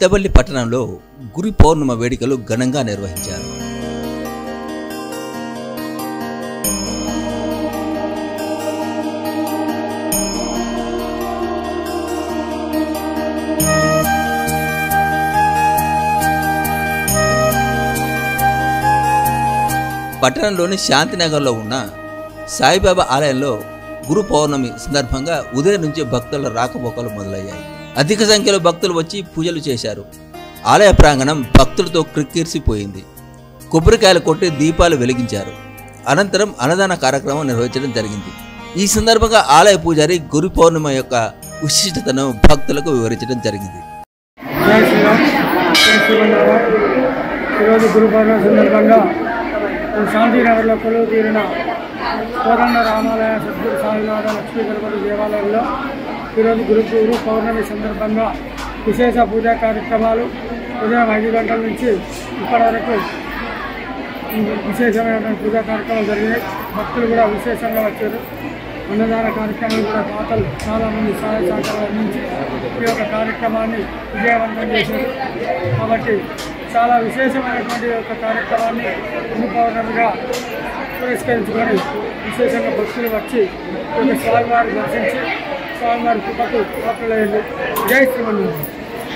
పెద్దపల్లి పట్టణంలో గురు పౌర్ణమి వేడుకలు ఘనంగా నిర్వహించారు. పట్టణంలోని శాంతినగర్లో ఉన్న సాయిబాబా ఆలయంలో గురు పౌర్ణమి సందర్భంగా ఉదయం నుంచి భక్తుల రాకపోకలు మొదలయ్యాయి. అధిక సంఖ్యలో భక్తులు వచ్చి పూజలు చేశారు. ఆలయ ప్రాంగణం భక్తులతో క్రిక్కిరిసిపోయింది. కొబ్బరికాయలు కొట్టి దీపాలు వెలిగించారు. అనంతరం అన్నదాన కార్యక్రమం నిర్వహించడం జరిగింది. ఈ సందర్భంగా ఆలయ పూజారి గురు పౌర్ణమి యొక్క విశిష్టతను భక్తులకు వివరించడం జరిగింది. ఈరోజు గురు పౌర్ణమి సందర్భంగా శాంతినగర్లో కొలువు తీరిన కోదండ రామాలయ సద్గురు సాయినాథ లక్ష్మీ గణపతి దేవాలయంలో ఈరోజు గురు పౌర్ణమి సందర్భంగా విశేష పూజా కార్యక్రమాలు ఉదయం 5 గంటల నుంచి ఇప్పటి వరకు విశేషమైనటువంటి పూజా కార్యక్రమాలు జరిగినాయి. భక్తులు కూడా విశేషంగా వచ్చారు. అన్నదాన కార్యక్రమాలు కూడా దాతలు చాలామంది సహాయ సహకారాలు అందించి ఈ యొక్క కార్యక్రమాన్ని విజయవంతం చేశారు. కాబట్టి చాలా విశేషమైనటువంటి యొక్క కార్యక్రమాన్ని గురు పౌర్ణమిగా పురస్కరించుకొని విశేషంగా భక్తులు వచ్చి స్వామివారిని దర్శించి స్వామివారి కృపకు పాత్రలయ్యారు. జై శ్రీమన్నారాయణ.